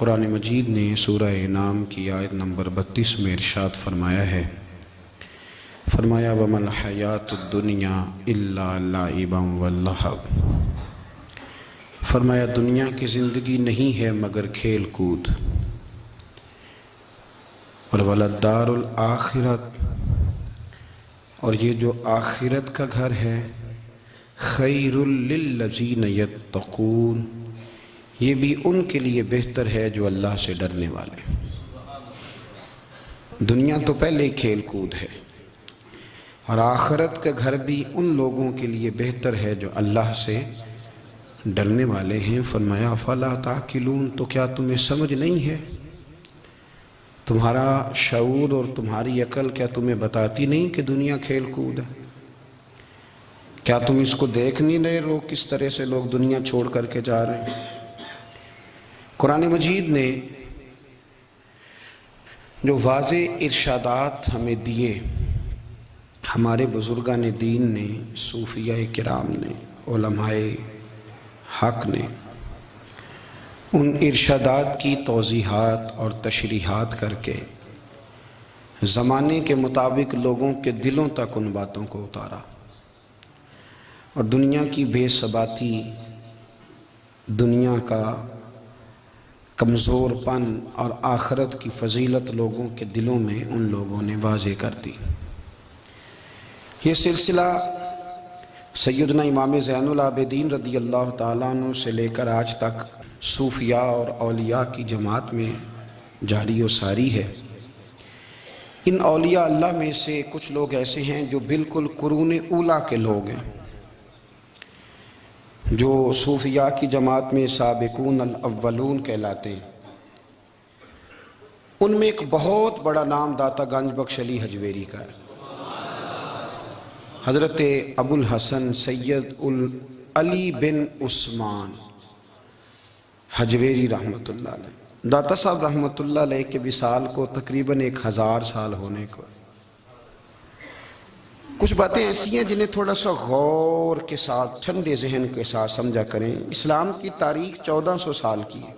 قرآن مجید نے سورہ انعام کی آیت نمبر 32 میں ارشاد فرمایا ہے، فرمایا وَمَا الْحَيَاةُ الدُّنْيَا إِلَّا لَعِبًا وَلَّهْوٌ، فرمایا دنیا کی زندگی نہیں ہے مگر کھیل کود، اور وَلَلدَّارُ الْآخِرَةُ، اور یہ جو آخرت کا گھر ہے، خَيْرٌ لِلَّذِينَ يَتَّقُونَ، یہ بھی ان کے لیے بہتر ہے جو اللہ سے ڈرنے والے۔ دنیا تو پہلے ہی کھیل کود ہے، اور آخرت کا گھر بھی ان لوگوں کے لیے بہتر ہے جو اللہ سے ڈرنے والے ہیں۔ فرمایا فَلَا تَعْقِلُونَ، تو کیا تمہیں سمجھ نہیں ہے؟ تمہارا شعور اور تمہاری عقل کیا تمہیں بتاتی نہیں کہ دنیا کھیل کود ہے؟ کیا تم اس کو دیکھ نہیں رہے لوگ کس طرح سے لوگ دنیا چھوڑ کر کے جا رہے ہیں؟ قرآن مجید نے جو واضح ارشادات ہمیں دیے، ہمارے بزرگان دین نے، صوفیاء کرام نے، علماء حق نے، ان ارشادات کی توضیحات اور تشریحات کر کے زمانے کے مطابق لوگوں کے دلوں تک ان باتوں کو اتارا، اور دنیا کی بے ثباتی، دنیا کا کمزور پن اور آخرت کی فضیلت لوگوں کے دلوں میں ان لوگوں نے واضح کر دی۔ یہ سلسلہ سیدنا امام زین العابدین رضی اللہ تعالیٰ عنہ سے لے کر آج تک صوفیاء اور اولیاء کی جماعت میں جاری و ساری ہے۔ ان اولیاء اللہ میں سے کچھ لوگ ایسے ہیں جو بالکل قرون اولیٰ کے لوگ ہیں، جو صوفیاء کی جماعت میں سابقون الاولون کہلاتے ہیں۔ ان میں ایک بہت بڑا نام داتا گنج بخش علی حجویری کا ہے۔ حضرت ابو الحسن سید علی بن عثمان حجویری رحمۃ اللہ علیہ، داتا صاحب رحمۃ اللہ علیہ کے وصال کو تقریباً 1000 سال ہونے کو۔ کچھ باتیں ایسی ہیں جنہیں تھوڑا سا غور کے ساتھ، ٹھنڈے ذہن کے ساتھ سمجھا کریں۔ اسلام کی تاریخ 1400 سال کی ہے،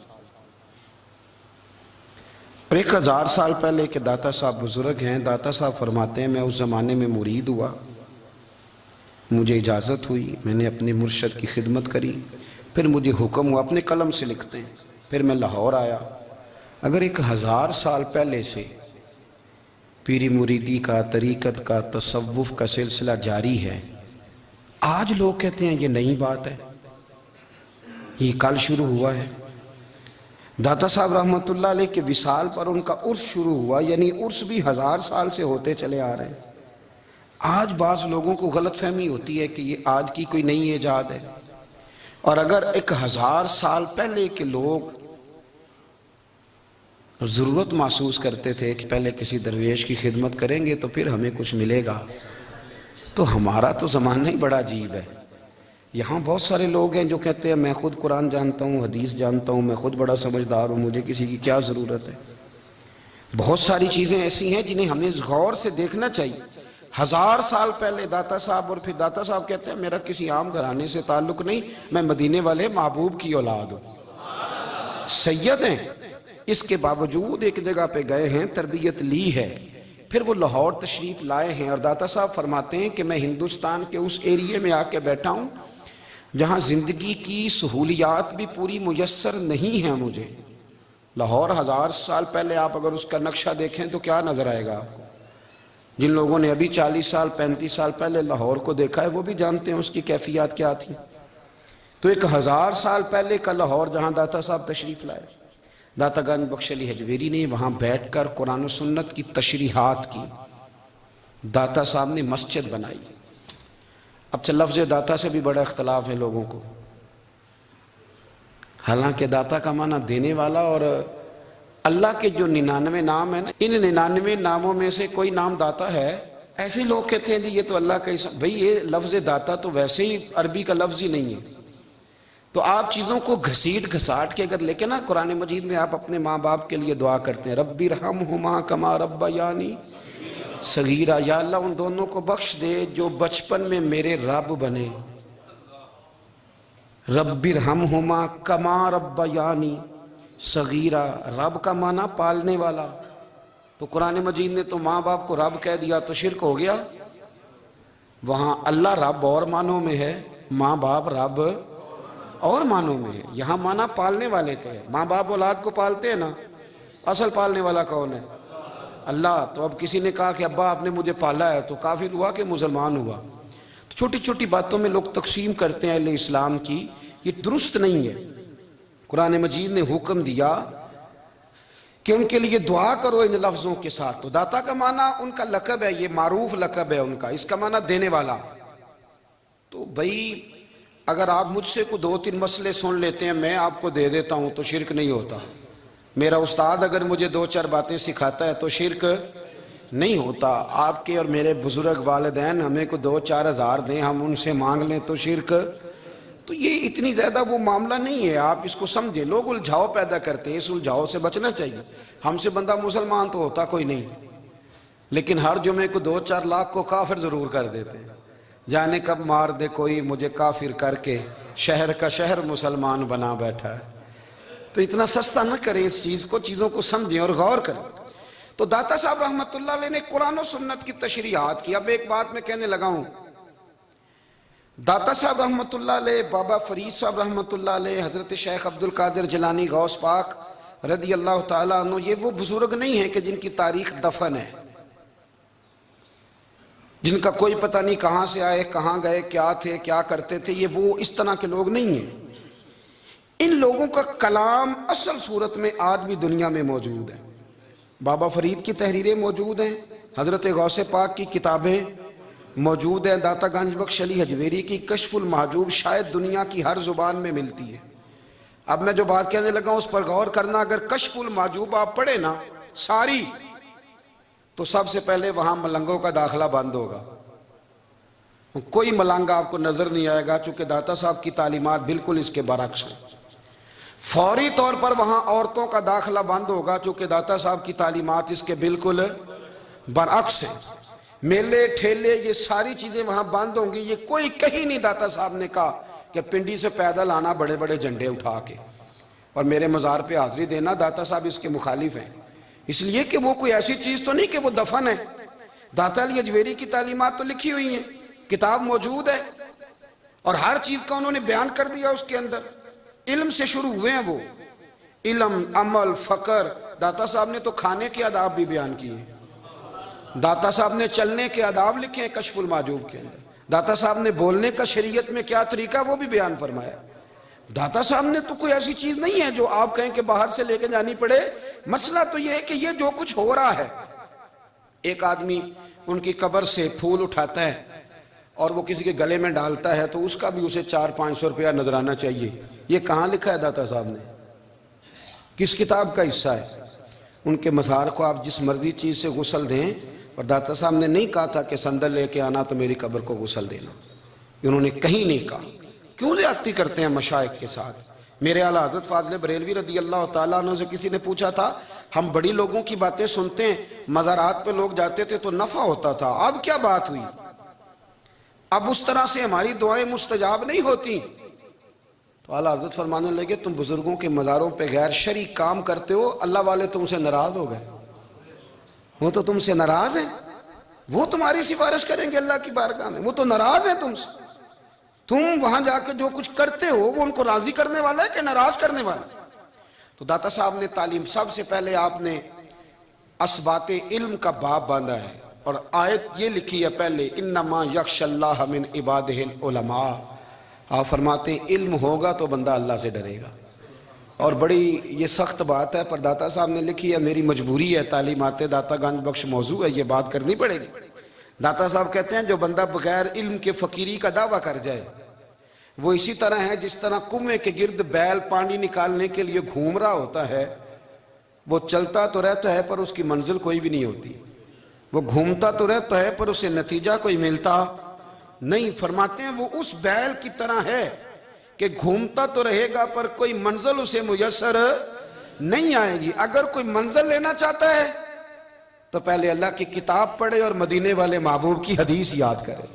اور 1000 سال پہلے کے داتا صاحب بزرگ ہیں۔ داتا صاحب فرماتے ہیں میں اس زمانے میں مرید ہوا، مجھے اجازت ہوئی، میں نے اپنے مرشد کی خدمت کری، پھر مجھے حکم ہوا، اپنے قلم سے لکھتے ہیں، پھر میں لاہور آیا۔ اگر 1000 سال پہلے سے پیری مریدی کا، طریقت کا، تصوف کا سلسلہ جاری ہے، آج لوگ کہتے ہیں یہ نئی بات ہے، یہ کل شروع ہوا ہے۔ داتا صاحب رحمۃ اللہ علیہ کے وصال پر ان کا عرس شروع ہوا، یعنی عرس بھی 1000 سال سے ہوتے چلے آ رہے ہیں۔ آج بعض لوگوں کو غلط فہمی ہوتی ہے کہ یہ آج کی کوئی نئی ایجاد ہے، اور اگر 1000 سال پہلے کے لوگ ضرورت محسوس کرتے تھے کہ پہلے کسی درویش کی خدمت کریں گے تو پھر ہمیں کچھ ملے گا، تو ہمارا تو زمانہ ہی بڑا عجیب ہے۔ یہاں بہت سارے لوگ ہیں جو کہتے ہیں میں خود قرآن جانتا ہوں، حدیث جانتا ہوں، میں خود بڑا سمجھدار ہوں، مجھے کسی کی کیا ضرورت ہے۔ بہت ساری چیزیں ایسی ہیں جنہیں ہمیں غور سے دیکھنا چاہیے۔ 1000 سال پہلے داتا صاحب، اور پھر داتا صاحب کہتے ہیں میرا کسی عام گھرانے سے تعلق نہیں، میں مدینے والے محبوب کی اولاد ہوں، سید ہیں۔ اس کے باوجود ایک جگہ پہ گئے ہیں، تربیت لی ہے، پھر وہ لاہور تشریف لائے ہیں، اور داتا صاحب فرماتے ہیں کہ میں ہندوستان کے اس ایریے میں آ کے بیٹھا ہوں جہاں زندگی کی سہولیات بھی پوری میسر نہیں ہیں مجھے۔ لاہور 1000 سال پہلے آپ اگر اس کا نقشہ دیکھیں تو کیا نظر آئے گا آپ کو؟ جن لوگوں نے ابھی 40 سال 35 سال پہلے لاہور کو دیکھا ہے وہ بھی جانتے ہیں اس کی کیفیات کیا تھی۔ تو 1000 سال پہلے کا لاہور جہاں داتا صاحب تشریف لائے، داتا گنج بخش علی حجویری نے وہاں بیٹھ کر قرآن و سنت کی تشریحات کی۔ داتا صاحب نے مسجد بنائی۔ اب لفظ داتا سے بھی بڑا اختلاف ہے لوگوں کو، حالانکہ داتا کا معنی دینے والا، اور اللہ کے جو 99 نام ہیں نا، ان 99 ناموں میں سے کوئی نام داتا ہے۔ ایسے لوگ کہتے ہیں جی یہ تو اللہ کا اسم، بھئی یہ لفظ داتا تو ویسے ہی عربی کا لفظ ہی نہیں ہے۔ تو آپ چیزوں کو گھسیٹ گھساٹ کے اگر لے کے نا، قرآن مجید میں آپ اپنے ماں باپ کے لیے دعا کرتے ہیں رب ارحمہما کما ربیانی صغیرا، یا اللہ ان دونوں کو بخش دے جو بچپن میں میرے رب بنے۔ رب ارحمہما کما ربیانی، صغیرہ، رب کا معنی پالنے والا. تو قرآن مجید نے تو ماں باپ کو رب کہہ دیا تو شرک ہو گیا. وہاں اللہ رب اور معنوں میں ہے، ماں باپ رب اور معنوں میں ہے. یہاں معنی پالنے والے کا ہے. ماں باپ اولاد کو پالتے ہیں نا، اصل پالنے والا کون ہے؟ اللہ. تو اب کسی نے کہا کہ ابا آپ نے مجھے پالا ہے، تو کافر ہوا کہ مسلمان ہوا؟ چھوٹی چھوٹی باتوں میں لوگ تقسیم کرتے ہیں اہل اسلام کی، یہ درست نہیں ہے. قرآن مجید نے حکم دیا کہ ان کے لیے دعا کرو ان لفظوں کے ساتھ. تو داتا کا معنی ان کا لقب ہے، یہ معروف لقب ہے ان کا، اس کا معنی دینے والا. تو بھئی اگر آپ مجھ سے کو 2-3 مسئلے سن لیتے ہیں، میں آپ کو دے دیتا ہوں تو شرک نہیں ہوتا. میرا استاد اگر مجھے 2-4 باتیں سکھاتا ہے تو شرک نہیں ہوتا. آپ کے اور میرے بزرگ والدین ہمیں کو 2-4 ہزار دیں، ہم ان سے مانگ لیں تو شرک؟ تو یہ اتنی زیادہ وہ معاملہ نہیں ہے. آپ اس کو سمجھیں. لوگ الجھاؤ پیدا کرتے ہیں، اس الجھاؤ سے بچنا چاہیے. ہم سے بندہ مسلمان تو ہوتا کوئی نہیں، لیکن ہر جمعے کو 2-4 لاکھ کو کافر ضرور کر دیتے ہیں. جانے کب مار دے کوئی مجھے کافر کر کے، شہر کا شہر مسلمان بنا بیٹھا ہے. تو اتنا سستا نہ کریں اس چیز کو، چیزوں کو سمجھیں اور غور کریں. تو داتا صاحب رحمۃ اللہ علیہ نے قرآن و سنت کی تشریحات کی. اب ایک بات میں کہنے لگا ہوں، داتا صاحب رحمۃ اللہ علیہ، بابا فرید صاحب رحمۃ اللہ علیہ، حضرت شیخ عبد القادر جیلانی غوث پاک رضی اللہ تعالیٰ عنہ، یہ وہ بزرگ نہیں ہیں کہ جن کی تاریخ دفن ہے، جن کا کوئی پتہ نہیں کہاں سے آئے، کہاں گئے، کیا تھے، کیا کرتے تھے. یہ وہ اس طرح کے لوگ نہیں ہیں. ان لوگوں کا کلام اصل صورت میں آج بھی دنیا میں موجود ہے. بابا فرید کی تحریریں موجود ہیں، حضرت غوث پاک کی کتابیں موجود ہیں، داتا گنج بخش علی حجویری کی کشف المحجوب شاید دنیا کی ہر زبان میں ملتی ہے. اب میں جو بات کہنے لگا ہوں اس پر غور کرنا. اگر کشف المحجوب آپ پڑھیں نا ساری، تو سب سے پہلے وہاں ملنگوں کا داخلہ بند ہوگا. کوئی ملنگ آپ کو نظر نہیں آئے گا، چونکہ داتا صاحب کی تعلیمات بالکل اس کے برعکس ہیں. فوری طور پر وہاں عورتوں کا داخلہ بند ہوگا، چونکہ داتا صاحب کی تعلیمات اس کے بالکل برعکس ہیں. میلے ٹھیلے یہ ساری چیزیں وہاں بند ہوں گی. یہ کوئی کہیں نہیں داتا صاحب نے کہا کہ پنڈی سے پیدل آنا بڑے بڑے جھنڈے اٹھا کے اور میرے مزار پہ حاضری دینا. داتا صاحب اس کے مخالف ہیں، اس لیے کہ وہ کوئی ایسی چیز تو نہیں کہ وہ دفن ہے. داتا علی حجویری کی تعلیمات تو لکھی ہوئی ہیں، کتاب موجود ہے، اور ہر چیز کا انہوں نے بیان کر دیا اس کے اندر. علم سے شروع ہوئے ہیں وہ، علم، عمل، فقر. داتا صاحب نے تو کھانے کے آداب بھی بیان کیے. داتا صاحب نے چلنے کے آداب لکھے ہیں کشف المحجوب کے اندر. داتا صاحب نے بولنے کا شریعت میں کیا طریقہ وہ بھی بیان فرمایا. داتا صاحب نے تو کوئی ایسی چیز نہیں ہے جو آپ کہیں کہ باہر سے لے کے جانی پڑے. مسئلہ تو یہ ہے کہ یہ جو کچھ ہو رہا ہے، ایک آدمی ان کی قبر سے پھول اٹھاتا ہے اور وہ کسی کے گلے میں ڈالتا ہے تو اس کا بھی اسے 400-500 روپیہ نظرانہ چاہیے. یہ کہاں لکھا ہے داتا صاحب نے؟ کس کتاب کا حصہ ہے؟ ان کے مزار کو آپ جس مرضی چیز سے غسل دیں، اور داتا صاحب نے نہیں کہا تھا کہ سندل لے کے آنا تو میری قبر کو غسل دینا. انہوں نے کہیں نہیں کہا. کیوں زیادتی کرتے ہیں مشائخ کے ساتھ؟ میرے اعلیٰ حضرت فاضل بریلوی رضی اللہ تعالیٰ عنہ سے کسی نے پوچھا تھا، ہم بڑی لوگوں کی باتیں سنتے ہیں، مزارات پہ لوگ جاتے تھے تو نفع ہوتا تھا، اب کیا بات ہوئی؟ اب اس طرح سے ہماری دعائیں مستجاب نہیں ہوتی. تو اعلیٰ حضرت فرمانے لگے، تم بزرگوں کے مزاروں پہ غیر شرعی کام کرتے ہو، اللہ والے تم سے ناراض ہو گئے. وہ تو تم سے ناراض ہیں، وہ تمہاری سفارش کریں گے اللہ کی بارگاہ میں، وہ تو ناراض ہیں تم سے. تم وہاں جا کے جو کچھ کرتے ہو وہ ان کو راضی کرنے والا ہے کہ ناراض کرنے والا ہے؟ تو داتا صاحب نے تعلیم، سب سے پہلے آپ نے اسبات علم کا باب باندھا ہے، اور آیت یہ لکھی ہے پہلے، انما یخش اللہ من عبادہ العلماء. آپ فرماتے ہیں علم ہوگا تو بندہ اللہ سے ڈرے گا. اور بڑی یہ سخت بات ہے، پر داتا صاحب نے لکھی ہے، میری مجبوری ہے، تعلیمات داتا گنج بخش موضوع ہے، یہ بات کرنی پڑے گی. داتا صاحب کہتے ہیں جو بندہ بغیر علم کے فقیری کا دعویٰ کر جائے وہ اسی طرح ہے جس طرح کنویں کے گرد بیل پانی نکالنے کے لیے گھوم رہا ہوتا ہے. وہ چلتا تو رہتا ہے پر اس کی منزل کوئی بھی نہیں ہوتی، وہ گھومتا تو رہتا ہے پر اسے نتیجہ کوئی ملتا نہیں. فرماتے ہیں وہ اس بیل کی طرح ہے کہ گھومتا تو رہے گا پر کوئی منزل اسے میسر نہیں آئے گی. اگر کوئی منزل لینا چاہتا ہے تو پہلے اللہ کی کتاب پڑھے اور مدینے والے محبوب کی حدیث یاد کرے،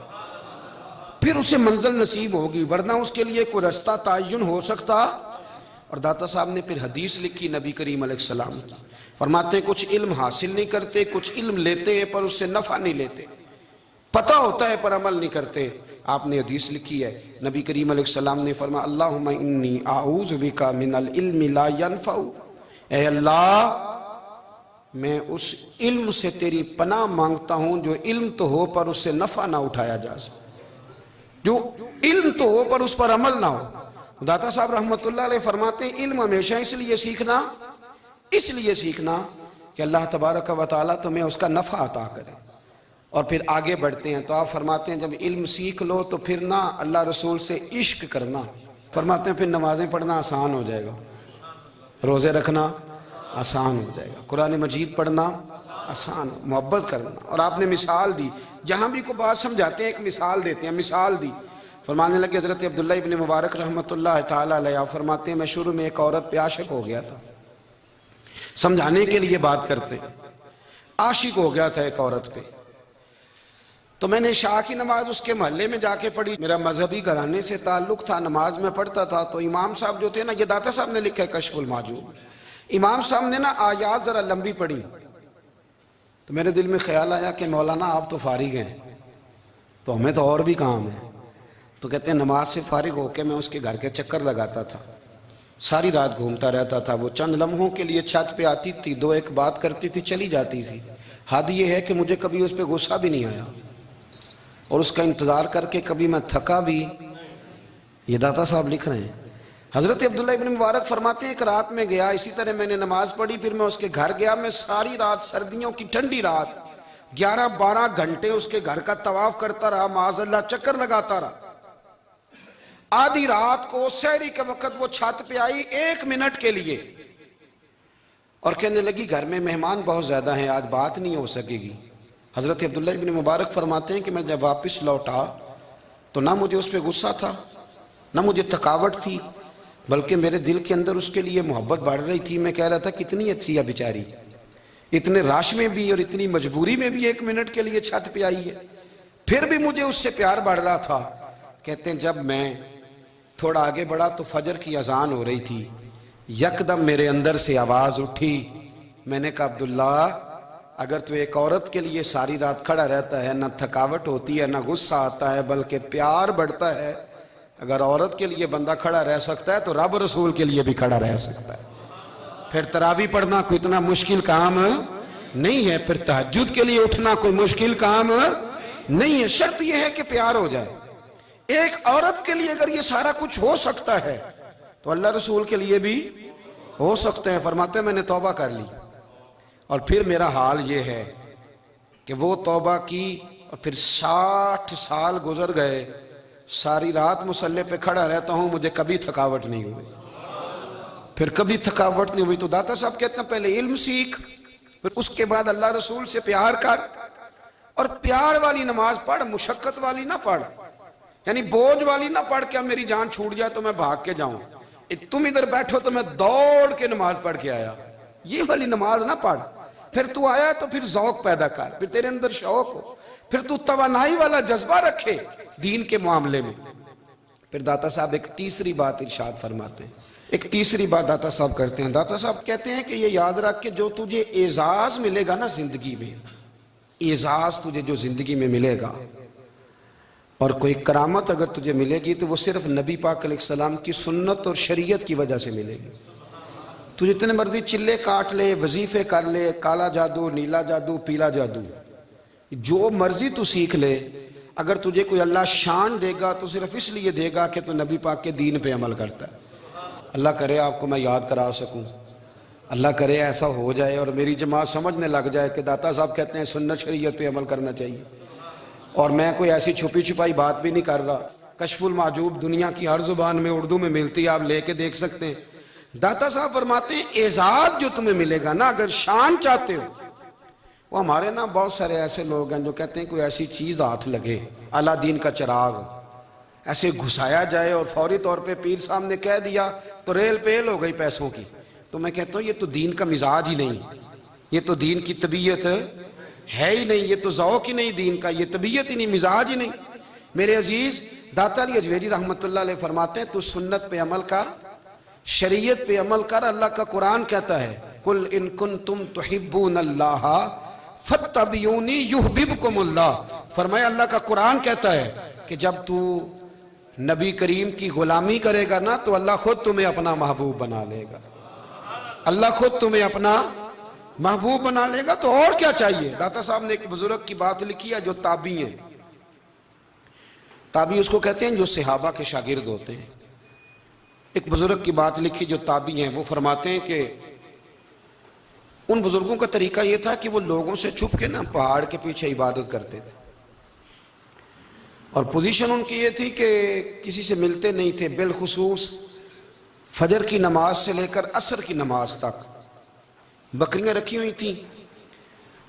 پھر اسے منزل نصیب ہوگی. ورنہ اس کے لیے کوئی رستہ تعین ہو سکتا اور داتا صاحب نے پھر حدیث لکھی نبی کریم علیہ السلام کی. فرماتے ہیں کچھ علم حاصل نہیں کرتے، کچھ علم لیتے ہیں پر اس سے نفع نہیں لیتے، پتہ ہوتا ہے پر عمل نہیں کرتے. آپ نے حدیث لکھی ہے، نبی کریم علیہ السلام نے فرمایا اللہم انی اعوذ بک من العلم لا ینفع، اے اللہ میں اس علم سے تیری پناہ مانگتا ہوں جو علم تو ہو پر اس سے نفع نہ اٹھایا جا سکے، جو علم تو ہو پر اس پر عمل نہ ہو. داتا صاحب رحمت اللہ علیہ فرماتے ہیں علم ہمیشہ اس لیے سیکھنا کہ اللہ تبارک و تعالیٰ تمہیں اس کا نفع عطا کرے. اور پھر آگے بڑھتے ہیں تو آپ فرماتے ہیں جب علم سیکھ لو تو پھر نہ اللہ رسول سے عشق کرنا. فرماتے ہیں پھر نمازیں پڑھنا آسان ہو جائے گا، روزے رکھنا آسان ہو جائے گا، قرآن مجید پڑھنا آسان، محبت کرنا. اور آپ نے مثال دی، جہاں بھی کوئی بات سمجھاتے ہیں ایک مثال دیتے ہیں. مثال دی، فرمانے لگے حضرت عبداللہ ابن مبارک رحمت اللہ تعالیٰ علیہ فرماتے ہیں میں شروع میں ایک عورت پہ عاشق ہو گیا تھا. سمجھانے کے لیے بات کرتے ہیں، عاشق ہو گیا تھا ایک عورت پہ. تو میں نے عشاء کی نماز اس کے محلے میں جا کے پڑھی. میرا مذہبی گھرانے سے تعلق تھا، نماز میں پڑھتا تھا. تو امام صاحب جو تھے نا، یہ داتا صاحب نے لکھا ہے کشف المحجوب، امام صاحب نے نا آیات ذرا لمبی پڑھی. تو میرے دل میں خیال آیا کہ مولانا آپ تو فارغ ہیں تو ہمیں تو اور بھی کام ہے. تو کہتے ہیں نماز سے فارغ ہو کے میں اس کے گھر کے چکر لگاتا تھا، ساری رات گھومتا رہتا تھا. وہ چند لمحوں کے لیے چھت پہ آتی تھی، دو ایک بات کرتی تھی، چلی جاتی تھی. حد یہ ہے کہ مجھے کبھی اس پہ غصہ بھی نہیں آیا اور اس کا انتظار کر کے کبھی میں تھکا بھی. یہ داتا صاحب لکھ رہے ہیں. حضرت عبداللہ ابن مبارک فرماتے ہیں ایک رات میں گیا، اسی طرح میں نے نماز پڑھی، پھر میں اس کے گھر گیا. میں ساری رات، سردیوں کی ٹھنڈی رات، 11-12 گھنٹے اس کے گھر کا طواف کرتا رہا، معاذ اللہ چکر لگاتا رہا. آدھی رات کو سحری کے وقت وہ چھت پہ آئی 1 منٹ کے لیے اور کہنے لگی گھر میں مہمان بہت زیادہ ہیں، آج بات نہیں ہو سکے گی. حضرت عبداللہ ابن مبارک فرماتے ہیں کہ میں جب واپس لوٹا تو نہ مجھے اس پہ غصہ تھا، نہ مجھے تھکاوٹ تھی، بلکہ میرے دل کے اندر اس کے لیے محبت بڑھ رہی تھی. میں کہہ رہا تھا کتنی اچھی ہے بیچاری، اتنے رش میں بھی اور اتنی مجبوری میں بھی 1 منٹ کے لیے چھت پہ آئی ہے، پھر بھی مجھے اس سے پیار بڑھ رہا تھا. کہتے ہیں جب میں تھوڑا آگے بڑھا تو فجر کی اذان ہو رہی تھی، یکدم میرے اندر سے آواز اٹھی. میں نے کہا عبداللہ اگر تو ایک عورت کے لیے ساری رات کھڑا رہتا ہے، نہ تھکاوٹ ہوتی ہے، نہ غصہ آتا ہے، بلکہ پیار بڑھتا ہے، اگر عورت کے لیے بندہ کھڑا رہ سکتا ہے تو رب رسول کے لیے بھی کھڑا رہ سکتا ہے. پھر تراویح پڑھنا کوئی اتنا مشکل کام نہیں ہے، پھر تہجد کے لیے اٹھنا کوئی مشکل کام نہیں ہے. شرط یہ ہے کہ پیار ہو جائے. ایک عورت کے لیے اگر یہ سارا کچھ ہو سکتا ہے تو اللہ رسول کے لیے بھی ہو سکتے ہیں. فرماتے ہیں میں نے توبہ کر لی اور پھر میرا حال یہ ہے کہ وہ توبہ کی اور پھر 60 سال گزر گئے، ساری رات مصلی پہ کھڑا رہتا ہوں، مجھے کبھی تھکاوٹ نہیں ہوئی، پھر کبھی تھکاوٹ نہیں ہوئی. تو داتا صاحب کہتے ہیں پہلے علم سیکھ، پھر اس کے بعد اللہ رسول سے پیار کر، اور پیار والی نماز پڑھ، مشقت والی نہ پڑھ، یعنی بوجھ والی نہ پڑھ کہ اب میری جان چھوٹ جائے تو میں بھاگ کے جاؤں، تم ادھر بیٹھو تو میں دوڑ کے نماز پڑھ کے آیا، یہ والی نماز نہ پڑھ. پھر تو آیا تو پھر ذوق پیدا کر، پھر تیرے اندر شوق ہو، پھر تو توانائی والا جذبہ رکھے دین کے معاملے میں. پھر داتا صاحب ایک تیسری بات ارشاد فرماتے ہیں، ایک تیسری بات داتا صاحب کرتے ہیں. داتا صاحب کہتے ہیں کہ یہ یاد رکھ کہ جو تجھے اعزاز ملے گا نا زندگی میں، اعزاز تجھے جو زندگی میں ملے گا اور کوئی کرامت اگر تجھے ملے گی تو وہ صرف نبی پاک علیہ السلام کی سنت اور شریعت کی وجہ سے ملے گی. تو جتنے مرضی چلے کاٹ لے، وظیفے کر لے، کالا جادو، نیلا جادو، پیلا جادو، جو مرضی تو سیکھ لے، اگر تجھے کوئی اللہ شان دے گا تو صرف اس لیے دے گا کہ تو نبی پاک کے دین پہ عمل کرتا ہے. اللہ کرے آپ کو میں یاد کرا سکوں، اللہ کرے ایسا ہو جائے اور میری جماعت سمجھنے لگ جائے کہ داتا صاحب کہتے ہیں سنت شریعت پہ عمل کرنا چاہیے. اور میں کوئی ایسی چھپی چھپائی بات بھی نہیں کر رہا. کشف المحجوب دنیا کی ہر زبان میں اردو میں ملتی ہے، آپ لے کے دیکھ سکتے ہیں. داتا صاحب فرماتے ہیں اعزاز جو تمہیں ملے گا نا، اگر شان چاہتے ہو، وہ ہمارے نا بہت سارے ایسے لوگ ہیں جو کہتے ہیں کوئی ایسی چیز ہاتھ لگے، اعلیٰ دین کا چراغ ایسے گھسایا جائے اور فوری طور پہ پیر صاحب نے کہہ دیا تو ریل پیل ہو گئی پیسوں کی. تو میں کہتا ہوں یہ تو دین کا مزاج ہی نہیں، یہ تو دین کی طبیعت ہے ہی نہیں، یہ تو ذوق ہی نہیں دین کا، یہ طبیعت ہی نہیں، مزاج ہی نہیں. میرے عزیز داتا علی اجویری رحمت اللہ علیہ فرماتے ہیں تو سنت پہ عمل کر، شریعت پہ عمل کر. اللہ کا قرآن کہتا ہے قل ان کنتم تحبون اللہ فاتبعونی یحببکم اللہ. فرمایا اللہ کا قرآن کہتا ہے کہ جب تو نبی کریم کی غلامی کرے گا نا تو اللہ خود تمہیں اپنا محبوب بنا لے گا. اللہ خود تمہیں اپنا محبوب بنا لے گا. تو اور کیا چاہیے. داتا صاحب نے ایک بزرگ کی بات لکھی ہے جو تابعی ہیں. تابعی اس کو کہتے ہیں جو صحابہ کے شاگرد ہوتے ہیں. ایک بزرگ کی بات لکھی جو تابعی ہیں. وہ فرماتے ہیں کہ ان بزرگوں کا طریقہ یہ تھا کہ وہ لوگوں سے چھپ کے نا پہاڑ کے پیچھے عبادت کرتے تھے. اور پوزیشن ان کی یہ تھی کہ کسی سے ملتے نہیں تھے. بالخصوص فجر کی نماز سے لے کر عصر کی نماز تک بکریاں رکھی ہوئی تھیں.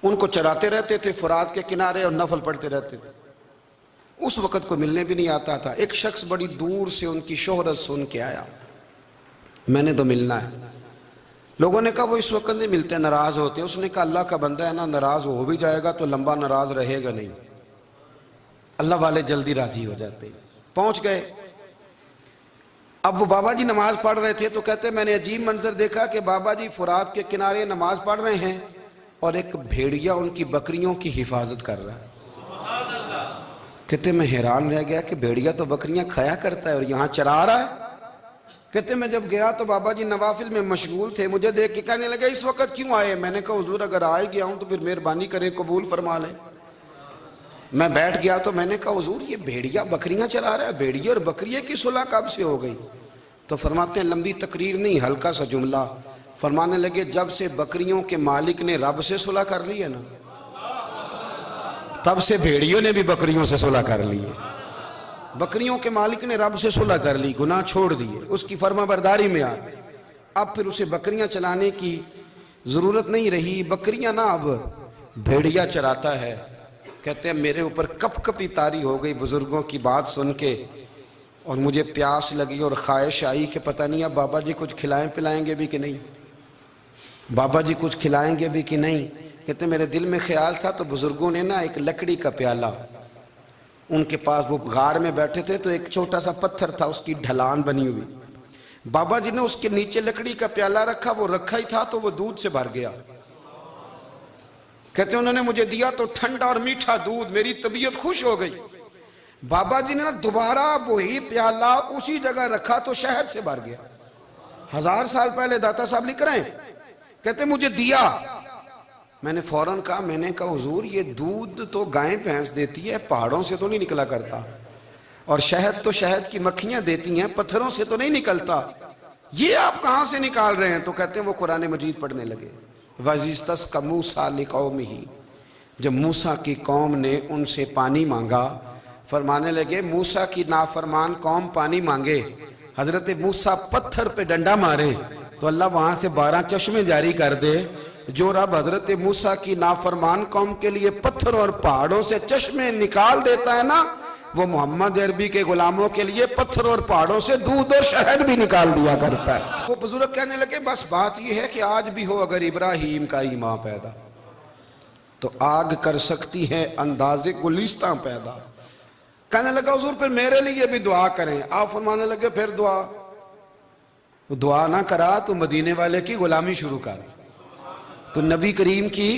ان کو چراتے رہتے تھے فرات کے کنارے اور نفل پڑھتے رہتے تھے. اس وقت کو ملنے بھی نہیں آتا تھا. ایک شخص بڑی دور سے ان کی شہرت سن کے آیا. میں نے تو ملنا ہے. لوگوں نے کہا وہ اس وقت نہیں ملتے, ناراض ہوتے. اس نے کہا اللہ کا بندہ ہے نا, ناراض ہو بھی جائے گا تو لمبا ناراض رہے گا نہیں. اللہ والے جلدی راضی ہو جاتے. پہنچ گئے. اب وہ بابا جی نماز پڑھ رہے تھے تو کہتے میں نے عجیب منظر دیکھا کہ بابا جی فرات کے کنارے نماز پڑھ رہے ہیں اور ایک بھیڑیا ان کی بکریوں کی حفاظت کر رہا ہے. کہتے میں حیران رہ گیا کہ بھیڑیا تو بکریاں کھایا کرتا ہے اور یہاں چرا رہا ہے. کہتے میں جب گیا تو بابا جی نوافل میں مشغول تھے. مجھے دیکھ کے کہنے لگے اس وقت کیوں آئے. میں نے کہا حضور اگر آئے گیا ہوں تو پھر مہربانی کرے قبول فرما لیں. میں بیٹھ گیا تو میں نے کہا حضور یہ بھیڑیا بکریاں چرا رہا ہے, بھیڑیا اور بکریے کی صلح کب سے ہو گئی. تو فرماتے ہیں لمبی تقریر نہیں, ہلکا سا جملہ. فرمانے لگے جب سے بکریوں کے مالک نے رب سے صلح کر لی ہے نا تب سے بھیڑیوں نے بھی بکریوں سے صلح کر لی ہے. بکریوں کے مالک نے رب سے صلح کر لی, گناہ چھوڑ دیے, اس کی فرما برداری میں آ گئے. اب پھر اسے بکریاں چلانے کی ضرورت نہیں رہی. بکریاں نا اب بھیڑیا چراتا ہے. کہتے ہیں میرے اوپر کپ کپی طاری ہو گئی بزرگوں کی بات سن کے, اور مجھے پیاس لگی اور خواہش آئی کہ پتہ نہیں اب بابا جی کچھ کھلائیں پلائیں گے بھی کہ نہیں, بابا جی کچھ کھلائیں گے بھی کہ نہیں. کہتے ہیں میرے دل میں خیال تھا تو بزرگوں نے نا ایک لکڑی کا پیالہ, ان کے پاس وہ غار میں بیٹھے تھے تو ایک چھوٹا سا پتھر تھا, اس کی ڈھلان بنی ہوئی. بابا جی نے اس کے نیچے لکڑی کا پیالہ رکھا, وہ رکھا ہی تھا تو وہ دودھ سے بھر گیا. کہتے ہیں انہوں نے مجھے دیا تو ٹھنڈا اور میٹھا دودھ, میری طبیعت خوش ہو گئی. بابا جی نے دوبارہ وہی پیالہ اسی جگہ رکھا تو شہد سے بھر گیا. 1000 سال پہلے داتا صاحب لکھ رہے ہیں. کہتے مجھے دیا. میں نے فوراً کہا, میں نے کہا حضور یہ دودھ تو گائیں بھینس دیتی ہے, پہاڑوں سے تو نہیں نکلا کرتا, اور شہد تو شہد کی مکھیاں دیتی ہیں, پتھروں سے تو نہیں نکلتا, یہ آپ کہاں سے نکال رہے ہیں. تو کہتے ہیں وہ قرآن مجید پڑھنے لگے. وَإِذِ اسْتَسْقَىٰ مُوسَىٰ لِقَوْمِهِ, جب موسیٰ کی قوم نے ان سے پانی مانگا, فرمانے لگے موسیٰ کی نافرمان قوم پانی مانگے, حضرت موسیٰ پتھر پہ ڈنڈا مارے تو اللہ وہاں سے 12 چشمے جاری کر دے. جو رب حضرت موسیٰ کی نافرمان قوم کے لیے پتھر اور پہاڑوں سے چشمے نکال دیتا ہے نا, وہ محمد عربی کے غلاموں کے لیے پتھر اور پہاڑوں سے دودھ اور شہد بھی نکال دیا کرتا ہے. وہ بزرگ کہنے لگے بس بات یہ ہے کہ آج بھی ہو اگر ابراہیم کا ایمان پیدا تو آگ کر سکتی ہے انداز گلستاں پیدا. کہنے لگا حضور پھر میرے لیے بھی دعا کریں. آپ فرمانے لگے پھر دعا نہ کرا تو مدینے والے کی غلامی شروع کر, تو نبی کریم کی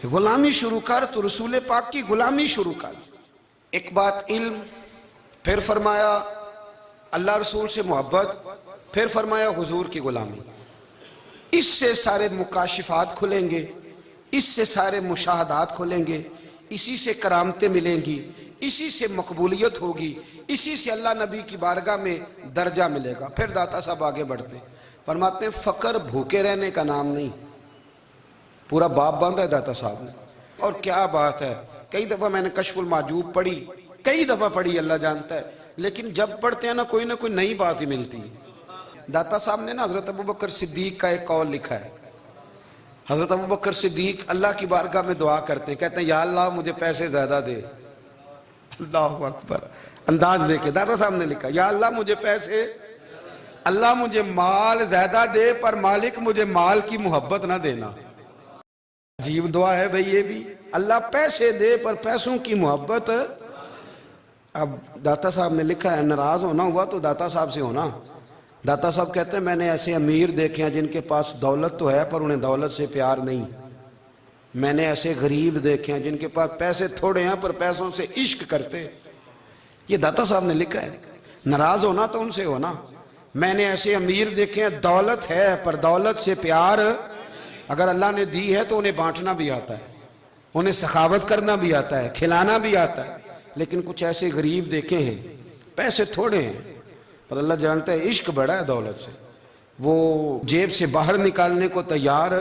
غلامی شروع کر, تو رسول پاک کی غلامی شروع کر. ایک بات علم, پھر فرمایا اللہ رسول سے محبت, پھر فرمایا حضور کی غلامی. اس سے سارے مکاشفات کھلیں گے, اس سے سارے مشاہدات کھلیں گے, اسی سے کرامتیں ملیں گی, اسی سے مقبولیت ہوگی, اسی سے اللہ نبی کی بارگاہ میں درجہ ملے گا. پھر داتا صاحب آگے بڑھتے فرماتے ہیں فقر بھوکے رہنے کا نام نہیں. پورا باب باندھا ہے داتا صاحب نے, اور کیا بات ہے. کئی دفعہ میں نے کشف المحجوب پڑھی, کئی دفعہ پڑھی, اللہ جانتا ہے, لیکن جب پڑھتے ہیں نا کوئی نئی بات ہی ملتی ہے. داتا صاحب نے نا حضرت ابوبکر صدیق کا ایک قول لکھا ہے. حضرت ابوبکر صدیق اللہ کی بارگاہ میں دعا کرتے ہیں, کہتے ہیں یا اللہ مجھے پیسے زیادہ دے. اللہ اکبر, انداز دے کے داتا صاحب نے لکھا یا اللہ مجھے پیسے, اللہ مجھے مال زیادہ دے پر مالک مجھے مال کی محبت نہ دینا. عجیب دعا ہے بھئی یہ بھی, اللہ پیسے دے پر پیسوں کی محبت. اب داتا صاحب نے لکھا ہے ناراض ہونا ہوا تو داتا صاحب سے ہونا, داتا صاحب کہتے ہیں میں نے ایسے امیر دیکھے ہیں جن کے پاس دولت تو ہے پر انہیں دولت سے پیار نہیں، میں نے ایسے غریب دیکھے ہیں جن کے پاس پیسے تھوڑے ہیں پر پیسوں سے عشق کرتے۔ یہ داتا صاحب نے لکھا ہے۔ ناراض ہونا تو ان سے ہونا۔ میں نے ایسے امیر دیکھے ہیں دولت ہے پر دولت سے پیار، اگر اللہ نے دی ہے تو انہیں بانٹنا بھی آتا ہے، انہیں سخاوت کرنا بھی آتا ہے، کھلانا بھی آتا ہے، لیکن کچھ ایسے غریب دیکھے ہیں پیسے تھوڑے ہیں پر اللہ جانتا ہے عشق بڑا ہے دولت سے، وہ جیب سے باہر نکالنے کو تیار۔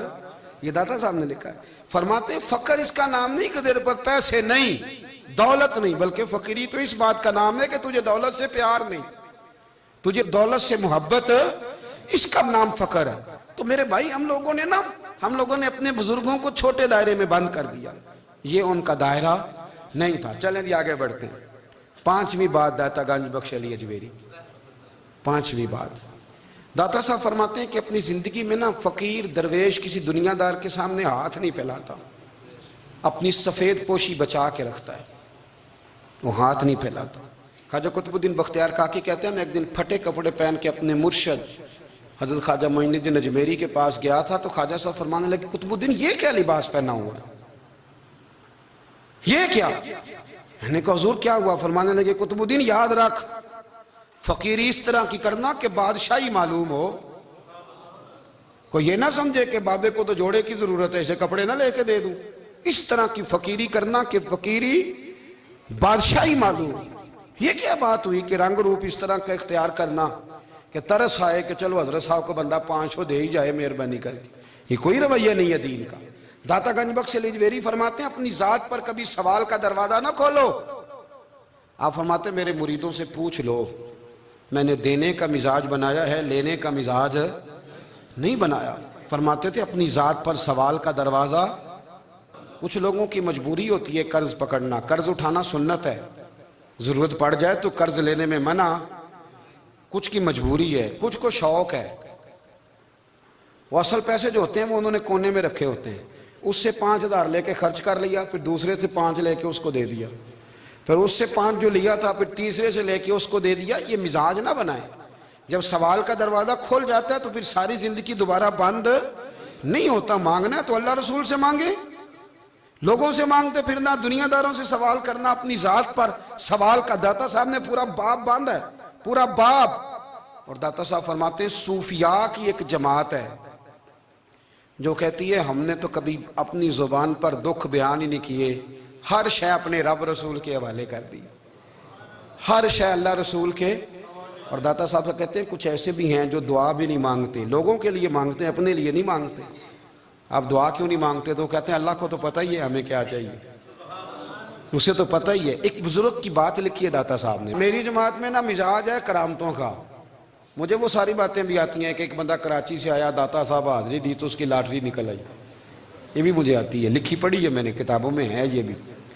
یہ داتا صاحب نے لکھا ہے۔ فرماتے ہیں فقر اس کا نام نہیں کہ تیرے پر پیسے نہیں، دولت نہیں، بلکہ فقیری تو اس بات کا نام ہے کہ تجھے دولت سے پیار نہیں، تجھے دولت سے محبت، اس کا نام فقر ہے۔ تو میرے بھائی ہم لوگوں نے اپنے بزرگوں کو چھوٹے دائرے میں بند کر دیا، یہ ان کا دائرہ نہیں تھا۔ چلیں جی آگے بڑھتے ہیں۔ پانچویں بات داتا گنج بخش علی اجمیری، پانچویں بات داتا صاحب فرماتے ہیں کہ اپنی زندگی میں نا فقیر درویش کسی دنیا دار کے سامنے ہاتھ نہیں پھیلاتا، اپنی سفید پوشی بچا کے رکھتا ہے، وہ ہاتھ نہیں پھیلاتا۔ خواجہ قطب الدین بختیار کاکی کہتے ہیں میں ایک دن پھٹے کپڑے پہن کے اپنے مرشد حضرت خواجہ معین الدین اجمیری کے پاس گیا تھا تو خواجہ صاحب فرمانے لگے قطب الدین یہ کیا لباس پہنا ہوا ہے، یہ کیا؟ میں نے کہا حضور کیا ہوا؟ فرمانے لگے قطب الدین یاد رکھ فقیری اس طرح کی کرنا کہ بادشاہی معلوم ہو، کوئی یہ نہ سمجھے کہ بابے کو تو جوڑے کی ضرورت ہے اسے کپڑے نہ لے کے دے دوں، اس طرح کی فقیری کرنا کہ فقیری بادشاہی معلوم ہو۔ یہ کیا بات ہوئی کہ رنگ روپ اس طرح کا اختیار کرنا کہ ترس آئے کہ چلو حضرت صاحب کو بندہ 500 دے ہی جائے مہربانی کر کے، یہ کوئی رویہ نہیں ہے دین کا۔ داتا گنج بخش علی اجمیری فرماتے ہیں اپنی ذات پر کبھی سوال کا دروازہ نہ کھولو۔ آپ فرماتے ہیں میرے مریدوں سے پوچھ لو، میں نے دینے کا مزاج بنایا ہے، لینے کا مزاج نہیں بنایا۔ فرماتے تھے اپنی ذات پر سوال کا دروازہ، کچھ لوگوں کی مجبوری ہوتی ہے قرض پکڑنا، قرض اٹھانا سنت ہے، ضرورت پڑ جائے تو قرض لینے میں منع، کچھ کی مجبوری ہے، کچھ کو شوق ہے، وہ اصل پیسے جو ہوتے ہیں وہ انہوں نے کونے میں رکھے ہوتے ہیں، اس سے 5,000 لے کے خرچ کر لیا، پھر دوسرے سے 5 لے کے اس کو دے دیا، پھر اس سے 5 جو لیا تھا پھر تیسرے سے لے کے اس کو دے دیا۔ یہ مزاج نہ بنائے، جب سوال کا دروازہ کھول جاتا ہے تو پھر ساری زندگی دوبارہ بند نہیں ہوتا۔ مانگنا ہے تو اللہ رسول سے مانگے، لوگوں سے مانگتے پھرنا، دنیا داروں سے سوال کرنا، اپنی ذات پر سوال کا داتا صاحب نے پورا باب باندھا ہے، پورا باب۔ اور داتا صاحب فرماتے ہیں صوفیاء کی ایک جماعت ہے جو کہتی ہے ہم نے تو کبھی اپنی زبان پر دکھ بیان ہی نہیں کیے، ہر شے اپنے رب رسول کے حوالے کر دی، ہر شے اللہ رسول کے۔ اور داتا صاحب کہتے ہیں کچھ ایسے بھی ہیں جو دعا بھی نہیں مانگتے، لوگوں کے لیے مانگتے ہیں، اپنے لیے نہیں مانگتے۔ آپ دعا کیوں نہیں مانگتے؟ تو کہتے ہیں اللہ کو تو پتہ ہی ہے ہمیں کیا چاہیے، اسے تو پتہ ہی ہے۔ ایک بزرگ کی بات لکھی ہے داتا صاحب نے، میری جماعت میں نا مزاج ہے کرامتوں کا، مجھے وہ ساری باتیں بھی آتی ہیں کہ ایک بندہ کراچی سے آیا، داتا صاحب حاضری دی تو اس کی لاٹری نکل آئی، یہ بھی مجھے آتی ہے، لکھی پڑھی ہے میں نے، کتابوں میں ہے یہ بھی۔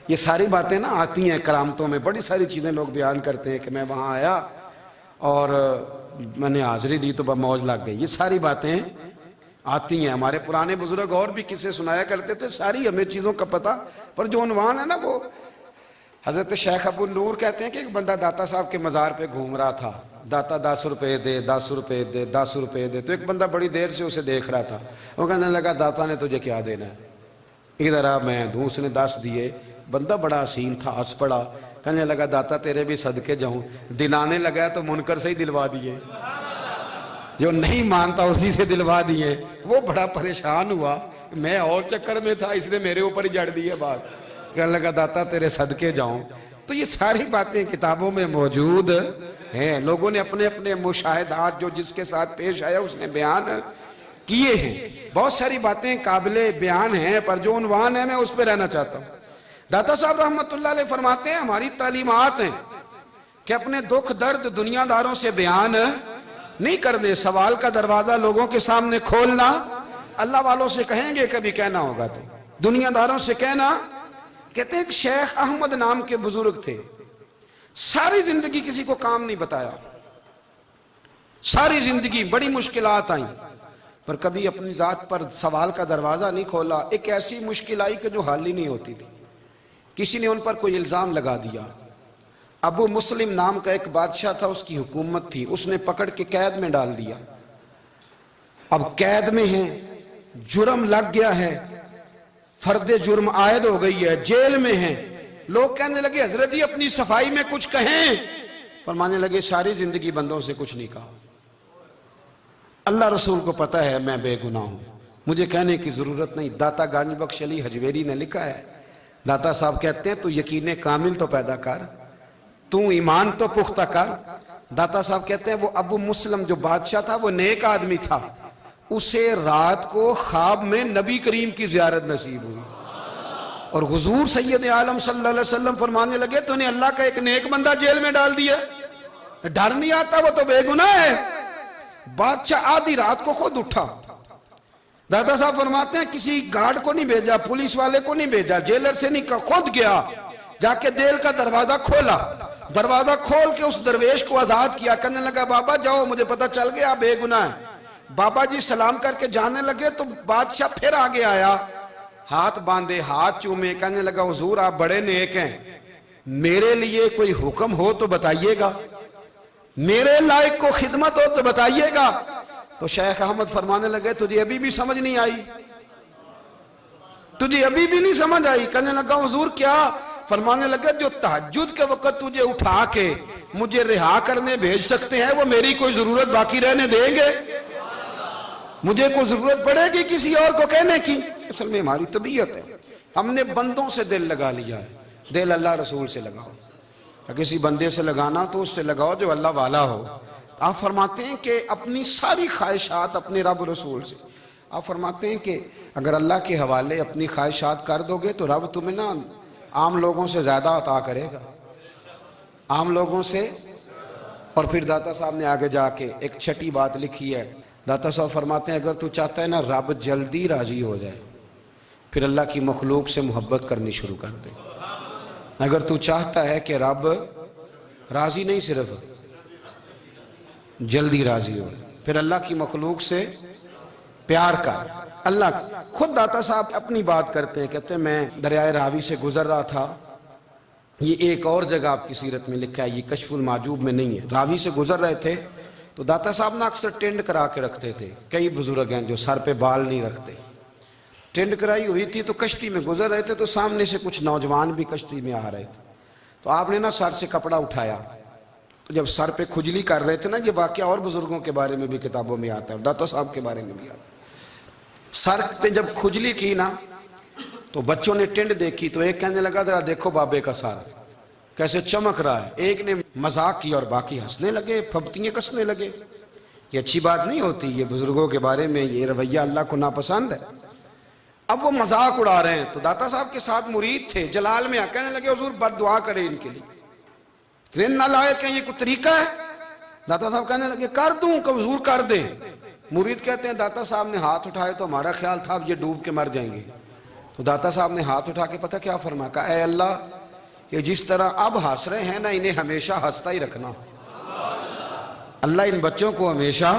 یہ ساری باتیں نا آتی ہیں کرامتوں میں، بڑی ساری چیزیں لوگ بیان کرتے ہیں کہ میں وہاں آیا اور میں نے حاضری دی تو موج لگ گئی، یہ ساری باتیں آتی ہیں۔ ہمارے پرانے بزرگ اور بھی قصے سنایا کرتے تھے، ساری ہمیں چیزوں کا پتہ، پر جو عنوان ہے نا وہ حضرت شیخ ابو نور کہتے ہیں کہ ایک بندہ داتا صاحب کے مزار پہ گھوم رہا تھا، داتا 10 روپے دے، 10 روپے دے، 10 روپے دے، تو ایک بندہ بڑی دیر سے اسے دیکھ رہا تھا، وہ کہنے لگا داتا نے تجھے کیا دینا ہے، ادھر آ میں دوں۔ اس نے 10 دیے، بندہ بڑا حسین تھا، ہنس پڑا، کہنے لگا داتا تیرے بھی صدقے جاؤں، دلانے لگا تو منکر سے ہی دلوا دیے، جو نہیں مانتا اسی سے دلوا دیے۔ وہ بڑا پریشان ہوا، میں اور چکر میں تھا، اس نے میرے اوپر ہی جڑ دی ہے بات، کہنے لگا داتا تیرے صدقے جاؤں۔ تو یہ ساری باتیں کتابوں میں موجود ہیں، لوگوں نے اپنے اپنے مشاہدات جو جس کے ساتھ پیش آیا اس نے بیان کیے ہیں۔ بہت ساری باتیں قابل بیان ہیں، پر جو عنوان ہے میں اس پہ رہنا چاہتا ہوں۔ داتا صاحب رحمت اللہ علیہ فرماتے ہیں ہماری تعلیمات ہیں کہ اپنے دکھ درد دنیا داروں سے بیان نہیں کرنے، سوال کا دروازہ لوگوں کے سامنے کھولنا، اللہ والوں سے کہیں گے کبھی کہنا ہوگا تو دنیا داروں سے کہنا۔ کہتے ہیں کہ شیخ احمد نام کے بزرگ تھے، ساری زندگی کسی کو کام نہیں بتایا، ساری زندگی بڑی مشکلات آئیں، پر کبھی اپنی ذات پر سوال کا دروازہ نہیں کھولا۔ ایک ایسی مشکل آئی کہ جو حل ہی نہیں ہوتی تھی، کسی نے ان پر کوئی الزام لگا دیا، ابو مسلم نام کا ایک بادشاہ تھا، اس کی حکومت تھی، اس نے پکڑ کے قید میں ڈال دیا۔ اب قید میں ہیں، جرم لگ گیا ہے، فرد جرم عائد ہو گئی ہے، جیل میں ہیں۔ لوگ کہنے لگے حضرت جی اپنی صفائی میں کچھ کہیں، فرمانے لگے ساری زندگی بندوں سے کچھ نہیں کہا، اللہ رسول کو پتہ ہے میں بے گناہ ہوں، مجھے کہنے کی ضرورت نہیں۔ داتا گانی بخش علی حجویری نے لکھا ہے، داتا صاحب کہتے ہیں تو یقین کامل تو پیدا کر، تو ایمان تو پختہ کر۔ داتا صاحب کہتے ہیں وہ ابو مسلم جو بادشاہ تھا وہ نیک آدمی تھا، اسے رات کو خواب میں نبی کریم کی زیارت نصیب ہوئی، اور حضور سید عالم صلی اللہ علیہ وسلم فرمانے لگے تو نے اللہ کا ایک نیک بندہ جیل میں ڈال دیا، ڈر نہیں آتا، وہ تو بے گناہ ہے۔ بادشاہ آدھی رات کو خود اٹھا، دادا صاحب فرماتے ہیں کسی گارڈ کو نہیں بھیجا، پولیس والے کو نہیں بھیجا، جیلر سے نہیں کہا، خود گیا، جا کے جیل کا دروازہ کھولا، دروازہ کھول کے اس درویش کو آزاد کیا، کہنے لگا بابا جاؤ مجھے پتہ چل گیا بے گناہ ہے۔ بابا جی سلام کر کے جانے لگے تو بادشاہ پھر آگے آیا، ہاتھ باندھے، ہاتھ چومے، کہنے لگا حضور آپ بڑے نیک ہیں، میرے لیے کوئی حکم ہو تو بتائیے گا، میرے لائق کو خدمت ہو تو بتائیے گا۔ تو شیخ احمد فرمانے لگے تجھے ابھی بھی سمجھ نہیں آئی، تجھے ابھی بھی نہیں سمجھ آئی؟ کہنے لگا حضور کیا؟ فرمانے لگے جو تہجد کے وقت تجھے اٹھا کے مجھے رہا کرنے بھیج سکتے ہیں وہ میری کوئی ضرورت باقی رہنے دیں گے؟ مجھے کوئی ضرورت پڑے گی کسی اور کو کہنے کی؟ اصل میں ہماری طبیعت ہے، ہم نے بندوں سے دل لگا لیا ہے، دل اللہ رسول سے لگاؤ، کسی بندے سے لگانا تو اس سے لگاؤ جو اللہ والا ہو۔ آپ فرماتے ہیں کہ اپنی ساری خواہشات اپنے رب رسول سے، آپ فرماتے ہیں کہ اگر اللہ کے حوالے اپنی خواہشات کر دو گے تو رب تمہیں نا عام لوگوں سے زیادہ عطا کرے گا، عام لوگوں سے۔ اور پھر داتا صاحب نے آگے جا کے ایک چھٹی بات لکھی ہے، داتا صاحب فرماتے ہیں اگر تو چاہتا ہے نا رب جلدی راضی ہو جائے پھر اللہ کی مخلوق سے محبت کرنی شروع کر دے۔ اگر تو چاہتا ہے کہ رب راضی نہیں صرف جلدی راضی ہو پھر اللہ کی مخلوق سے پیار کر۔ اللہ خود داتا صاحب اپنی بات کرتے ہیں، کہتے ہیں میں دریائے راوی سے گزر رہا تھا، یہ ایک اور جگہ آپ کی سیرت میں لکھا ہے، یہ کشف المعجوب میں نہیں ہے، راوی سے گزر رہے تھے تو داتا صاحب نے اکثر ٹینڈ کرا کے رکھتے تھے، کئی بزرگ ہیں جو سر پہ بال نہیں رکھتے، ٹینڈ کرائی ہوئی تھی تو کشتی میں گزر رہے تھے تو سامنے سے کچھ نوجوان بھی کشتی میں آ رہے تھے، تو آپ نے نا سر سے کپڑا اٹھایا، تو جب سر پہ کھجلی کر رہے تھے نا، یہ واقعہ اور بزرگوں کے بارے میں بھی کتابوں میں آتا ہے، داتا صاحب کے بارے میں بھی آتا ہے، سر پہ جب کھجلی کی نا تو بچوں نے ٹینڈ دیکھی تو ایک کہنے لگا ذرا دیکھو بابے کا سر کیسے چمک رہا ہے، ایک نے مذاق کی اور باقی ہنسنے لگے، پھپتیاں کسنے لگے۔ یہ اچھی بات نہیں ہوتی، یہ بزرگوں کے بارے میں یہ رویہ اللہ کو ناپسند ہے۔ اب وہ مذاق اڑا رہے ہیں تو داتا صاحب کے ساتھ مرید تھے، جلال میں کہنے لگے حضور بد دعا کرے ان کے لیے، اتنے نالائق ہیں، یہ کوئی طریقہ ہے؟ داتا صاحب کہنے لگے کر دوں کہ حضور کر دیں۔ مرید کہتے ہیں داتا صاحب نے ہاتھ اٹھائے تو ہمارا خیال تھا اب یہ ڈوب کے مر جائیں گے، تو داتا صاحب نے ہاتھ اٹھا کے پتہ کیا فرمایا، کہا اے اللہ یہ جس طرح اب ہنس رہے ہیں نا انہیں ہمیشہ ہنستا ہی رکھنا، اللہ ان بچوں کو ہمیشہ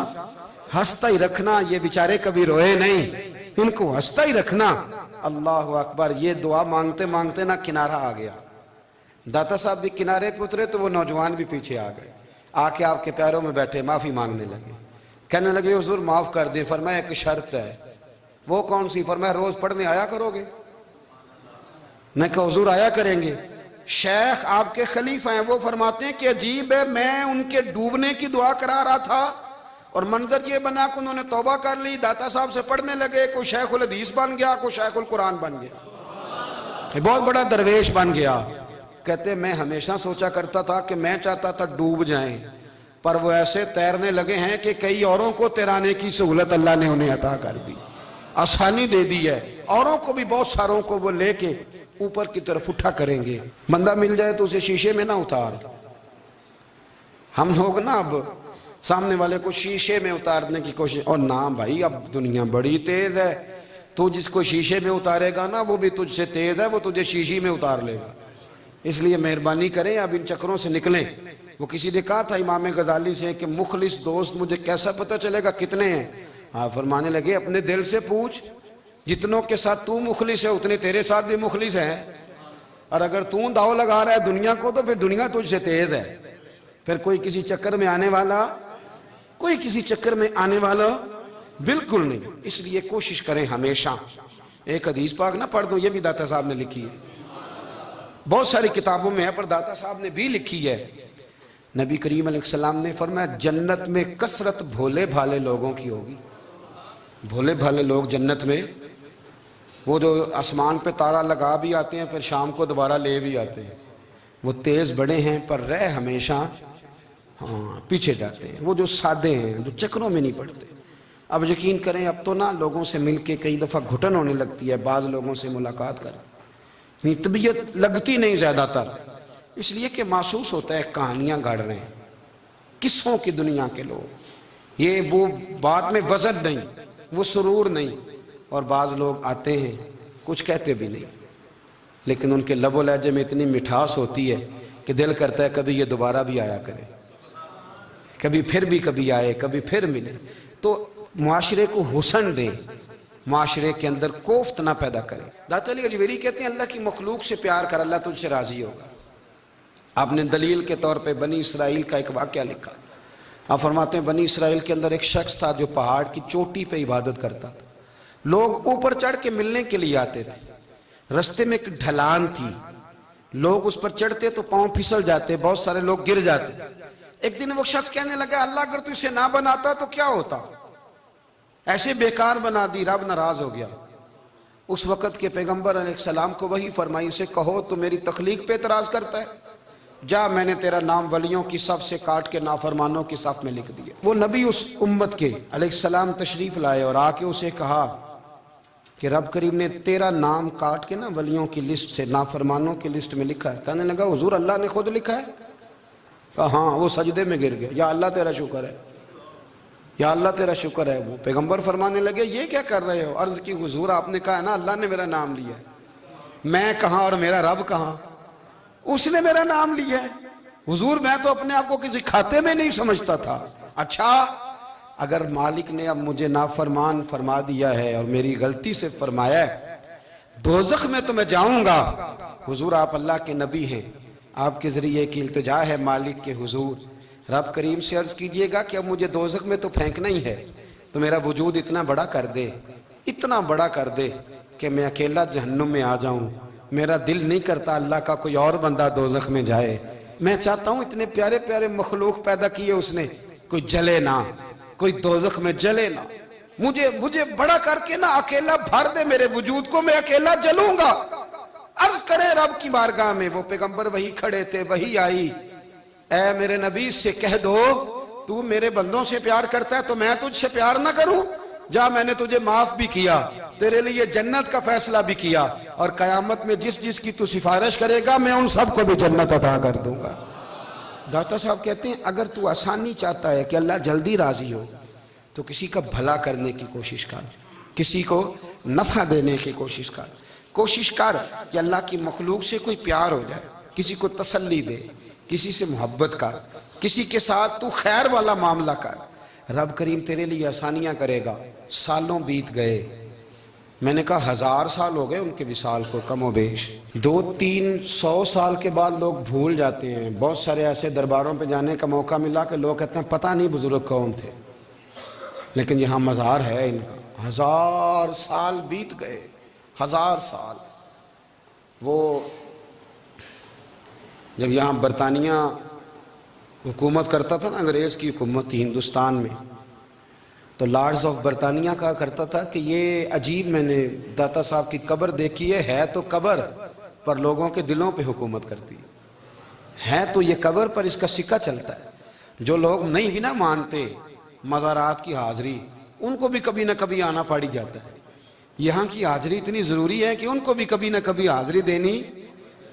ہنستا ہی رکھنا، یہ بیچارے کبھی روئے نہیں، ان کو ہنستا ہی رکھنا۔ اللہ اکبر، یہ دعا مانگتے مانگتے نا کنارہ آ گیا، داتا صاحب بھی کنارے پہ اترے تو وہ نوجوان بھی پیچھے آ گئے، آ کے آپ کے پیروں میں بیٹھے معافی مانگنے لگے، کہنے لگے حضور معاف کر دیں۔ فرمایا ایک شرط ہے، وہ کون سی؟ فرمایا روز پڑھنے آیا کرو گے؟ میں کہا حضور آیا کریں گے۔ شیخ آپ کے خلیفہ ہیں، وہ فرماتے ہیں کہ عجیب ہے، میں ان کے ڈوبنے کی دعا کرا رہا تھا اور منظر یہ بنا کہ انہوں نے توبہ کر لی، داتا صاحب سے پڑھنے لگے، کوئی شیخ الحدیث بن گیا، کوئی شیخ القرآن بن گیا، بہت بڑا درویش بن گیا۔ کہتے میں ہمیشہ سوچا کرتا تھا کہ میں چاہتا تھا ڈوب جائیں، پر وہ ایسے تیرنے لگے ہیں کہ کئی اوروں کو تیرانے کی سہولت اللہ نے انہیں عطا کر دی، آسانی دے دی ہے، اوروں کو بھی بہت ساروں کو وہ لے کے اوپر کی طرف اٹھا کریں گے۔ بندہ مل جائے تو اسے شیشے میں نہ اتار، ہم لوگ نا اب سامنے والے کو شیشے میں اتارنے کی کوشش، اور نہ بھائی اب دنیا بڑی تیز ہے، تو جس کو شیشے میں اتارے گا نا وہ بھی تجھ سے تیز ہے، وہ تجھے شیشی میں اتار لے گا، اس لیے مہربانی کریں اب ان چکروں سے نکلیں۔ وہ کسی نے کہا تھا امام غزالی سے کہ مخلص دوست مجھے کیسا پتہ چلے گا کتنے ہیں؟ آپ فرمانے لگے اپنے دل سے پوچھ، جتنوں کے ساتھ تو مخلص ہے اتنے تیرے ساتھ بھی مخلص ہیں، اور اگر تو داؤ لگا رہا ہے دنیا کو تو پھر دنیا تجھ سے تیز ہے. پھر کوئی کسی چکر میں آنے والا بالکل نہیں. اس لیے کوشش کریں ہمیشہ. ایک حدیث پاک نہ پڑھ دوں, یہ بھی داتا صاحب نے لکھی ہے, بہت ساری کتابوں میں ہے پر داتا صاحب نے بھی لکھی ہے. نبی کریم علیہ السلام نے فرمایا جنت میں کثرت بھولے بھالے لوگوں کی ہوگی. بھولے بھالے لوگ جنت میں, وہ جو آسمان پہ تارا لگا بھی آتے ہیں پھر شام کو دوبارہ لے بھی آتے ہیں, وہ تیز بڑے ہیں پر رہ ہمیشہ پیچھے جاتے ہیں. وہ جو سادے ہیں, جو چکروں میں نہیں پڑتے. اب یقین کریں اب تو نا لوگوں سے مل کے کئی دفعہ گھٹن ہونے لگتی ہے, بعض لوگوں سے ملاقات کر طبیعت لگتی نہیں زیادہ تر, اس لیے کہ محسوس ہوتا ہے کہانیاں گڑھ رہے ہیں, قصوں کی دنیا کے لوگ. یہ وہ بات میں وزن نہیں, وہ سرور نہیں. اور بعض لوگ آتے ہیں کچھ کہتے بھی نہیں, لیکن ان کے لب و لہجے میں اتنی مٹھاس ہوتی ہے کہ دل کرتا ہے کبھی یہ دوبارہ بھی آیا کرے, کبھی آئے, کبھی پھر ملے. تو معاشرے کو حسن دیں, معاشرے کے اندر کوفت نہ پیدا کریں. داتا علی اجویری کہتے ہیں اللہ کی مخلوق سے پیار کر, اللہ تجھ سے راضی ہوگا. آپ نے دلیل کے طور پہ بنی اسرائیل کا ایک واقعہ لکھا. آپ فرماتے ہیں بنی اسرائیل کے اندر ایک شخص تھا جو پہاڑ کی چوٹی پہ عبادت کرتا تھا. لوگ اوپر چڑھ کے ملنے کے لیے آتے تھے. رستے میں ایک ڈھلان تھی, لوگ اس پر چڑھتے تو پاؤں پھسل جاتے, بہت سارے لوگ گر جاتے. ایک دن وہ شخص کہنے لگا اللہ اگر تو اسے نہ بناتا تو کیا ہوتا, ایسے بیکار بنا دی. رب ناراض ہو گیا. اس وقت کے پیغمبر علیہ السلام کو وہی فرمائی اسے کہو تو میری تخلیق پہ اعتراض کرتا ہے, جا میں نے تیرا نام ولیوں کی صف سے کاٹ کے نافرمانوں کی صف میں لکھ دیا. وہ نبی اس امت کے علیہ السلام تشریف لائے اور آ کے اسے کہا کہ رب کریم نے تیرا نام کاٹ کے نا ولیوں کی لسٹ سے نافرمانوں کی لسٹ میں لکھا ہے. کہنے لگا حضور اللہ نے خود لکھا ہے؟ کہا ہاں. وہ سجدے میں گر گیا, یا اللہ تیرا شکر ہے, یا اللہ تیرا شکر ہے. وہ پیغمبر فرمانے لگے یہ کیا کر رہے ہو؟ عرض کی حضور آپ نے کہا ہے نا اللہ نے میرا نام لیا ہے, میں کہاں اور میرا رب کہاں؟ اس نے میرا نام لیا ہے. حضور میں تو اپنے آپ کو کسی کھاتے میں نہیں سمجھتا تھا. اچھا اگر مالک نے اب مجھے نافرمان فرما دیا ہے اور میری غلطی سے فرمایا ہے, دوزخ میں تو میں جاؤں گا. حضور آپ اللہ کے نبی ہیں, آپ کے ذریعے کی التجا ہے مالک کے حضور, رب کریم سے عرض کیجئے گا کہ اب مجھے دوزخ میں تو پھینکنا ہی ہے, تو میرا وجود اتنا بڑا کر دے, اتنا بڑا کر دے کہ میں اکیلا جہنم میں آ جاؤں. میرا دل نہیں کرتا اللہ کا کوئی اور بندہ دوزخ میں جائے. میں چاہتا ہوں اتنے پیارے پیارے مخلوق پیدا کیے اس نے, کوئی جلے نہ, کوئی دوزخ میں جلے نہ. مجھے بڑا کر کے نا اکیلا بھر دے میرے وجود کو, میں اکیلا جلوں گا. عرض کرے رب کی بارگاہ میں. وہ پیغمبر وہی کھڑے تھے, وہی آئی. اے میرے نبی سے کہہ دو تو میرے بندوں سے پیار کرتا ہے تو میں تجھ سے پیار نہ کروں؟ جا میں نے تجھے معاف بھی کیا, تیرے لیے جنت کا فیصلہ بھی کیا, اور قیامت میں جس کی تو سفارش کرے گا میں ان سب کو بھی جنت عطا کر دوں گا. داتا صاحب کہتے ہیں اگر تو آسانی چاہتا ہے کہ اللہ جلدی راضی ہو تو کسی کا بھلا کرنے کی کوشش کر, کسی کو نفع دینے کی کوشش کر. کوشش کر کہ اللہ کی مخلوق سے کوئی پیار ہو جائے, کسی کو تسلی دے, کسی سے محبت کر, کسی کے ساتھ تو خیر والا معاملہ کر. رب کریم تیرے لیے آسانیاں کرے گا. سالوں بیت گئے, میں نے کہا 1000 سال ہو گئے ان کے وصال کو کم و بیش. 200-300 سال کے بعد لوگ بھول جاتے ہیں. بہت سارے ایسے درباروں پہ جانے کا موقع ملا کہ لوگ کہتے ہیں پتہ نہیں بزرگ کون تھے, لیکن یہاں مزار ہے ان کا. 1000 سال بیت گئے, 1000 سال. وہ جب یہاں برطانیہ حکومت کرتا تھا نا, انگریز کی حکومت تھی ہندوستان میں, تو لارڈز آف برطانیہ کہا کرتا تھا کہ یہ عجیب, میں نے داتا صاحب کی قبر دیکھی ہے تو قبر پر لوگوں کے دلوں پہ حکومت کرتی ہے تو یہ قبر پر اس کا سکہ چلتا ہے. جو لوگ نہیں بھی نہ مانتے مزارات کی حاضری, ان کو بھی کبھی نہ کبھی آنا پڑ جاتا ہے. یہاں کی حاضری اتنی ضروری ہے کہ ان کو بھی کبھی نہ کبھی حاضری دینی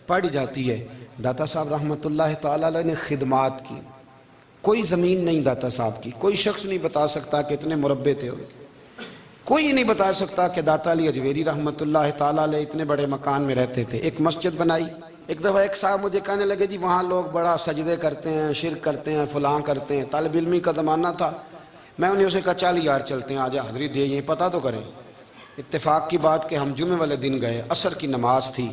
پڑ جاتی ہے. داتا صاحب رحمت اللہ تعالیٰ علیہ نے خدمات کی, کوئی زمین نہیں داتا صاحب کی. کوئی شخص نہیں بتا سکتا کہ اتنے مربع تھے, کوئی نہیں بتا سکتا کہ داتا علی اجویری رحمت اللہ تعالیٰ علیہ اتنے بڑے مکان میں رہتے تھے. ایک مسجد بنائی. ایک دفعہ ایک صاحب مجھے کہنے لگے جی وہاں لوگ بڑا سجدے کرتے ہیں, شرک کرتے ہیں, فلاں کرتے ہیں. طالب علمی کا زمانہ تھا. میں انہیں اسے کہا چل یار چلتے ہیں, آجا حاضری دے, یہ پتہ تو کریں. اتفاق کی بات کہ ہم جمعے والے دن گئے, عصر کی نماز تھی,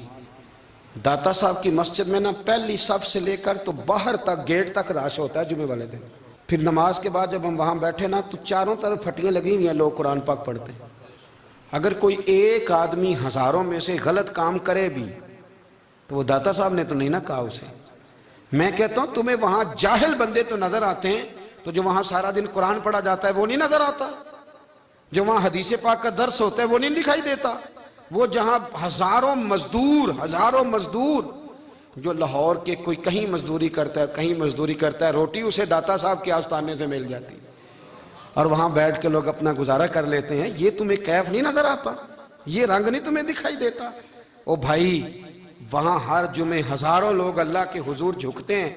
داتا صاحب کی مسجد میں نا پہلی صف سے لے کر تو باہر تک گیٹ تک رش ہوتا ہے جمعے والے دن. پھر نماز کے بعد جب ہم وہاں بیٹھے نا تو چاروں طرف پھٹیاں لگی ہوئی ہیں، لوگ قرآن پاک پڑھتے ہیں. اگر کوئی ایک آدمی ہزاروں میں سے غلط کام کرے بھی تو وہ داتا صاحب نے تو نہیں نہ کہا اسے. میں کہتا ہوں تمہیں وہاں جاہل بندے تو نظر آتے ہیں، تو جو وہاں سارا دن قرآن پڑھا جاتا ہے وہ نہیں نظر آتا؟ جو وہاں حدیث پاک کا درس ہوتا ہے وہ نہیں دکھائی دیتا؟ وہ جہاں ہزاروں مزدور جو لاہور کے کوئی کہیں مزدوری کرتا ہے کہیں مزدوری کرتا ہے، روٹی اسے داتا صاحب کے آستانے سے مل جاتی اور وہاں بیٹھ کے لوگ اپنا گزارا کر لیتے ہیں. یہ تمہیں کیف نہیں نظر آتا؟ یہ رنگ نہیں تمہیں دکھائی دیتا؟ او بھائی، وہاں ہر جمعے ہزاروں لوگ اللہ کے حضور جھکتے ہیں،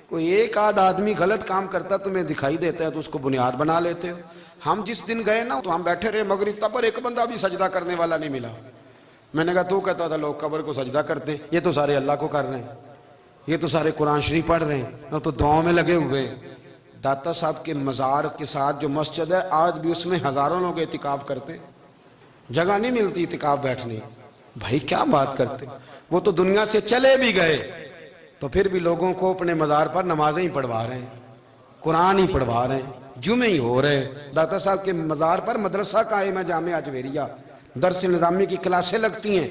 کوئی ایک آدھ آدمی غلط کام کرتا تمہیں دکھائی دیتا ہے تو اس کو بنیاد بنا لیتے ہو. ہم جس دن گئے نا تو ہم بیٹھے رہے مغرب تک، پر ایک بندہ بھی سجدہ کرنے والا نہیں ملا. میں نے کہا تو کہتا تھا لوگ قبر کو سجدہ کرتے ہیں، یہ تو سارے اللہ کو کر رہے ہیں، یہ تو سارے قرآن شریف پڑھ رہے ہیں، تو دعاؤں میں لگے ہوئے. داتا صاحب کے مزار کے ساتھ جو مسجد ہے آج بھی اس میں ہزاروں لوگ اعتکاف کرتے ہیں، جگہ نہیں ملتی اعتکاف بیٹھنے. بھائی کیا بات کرتے؟ وہ تو دنیا سے چلے بھی گئے تو پھر بھی لوگوں کو اپنے مزار پر نمازیں ہی پڑھوا رہے ہیں، قرآن ہی پڑھوا رہے ہیں، جمعے ہی ہو رہے. داتا صاحب کے مزار پر مدرسہ قائم ہے، جامعہ اجویریہ، درس نظامی کی کلاسیں لگتی ہیں،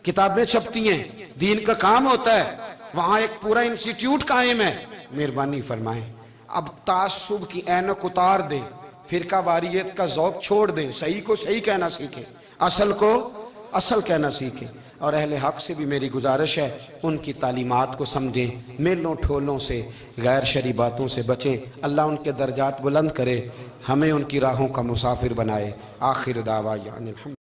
کتابیں چھپتی ہیں، دین کا کام ہوتا ہے. وہاں ایک پورا انسٹیٹیوٹ قائم ہے. مہربانی فرمائیں اب تعصب کی اینک اتار دیں، فرقہ واریت کا ذوق چھوڑ دیں، صحیح کو صحیح کہنا سیکھیں، اصل کو اصل کہنا سیکھیں. اور اہل حق سے بھی میری گزارش ہے ان کی تعلیمات کو سمجھیں، میلوں ٹھولوں سے غیر شرعی باتوں سے بچیں. اللہ ان کے درجات بلند کرے، ہمیں ان کی راہوں کا مسافر بنائے. آخر دعوانا الحمد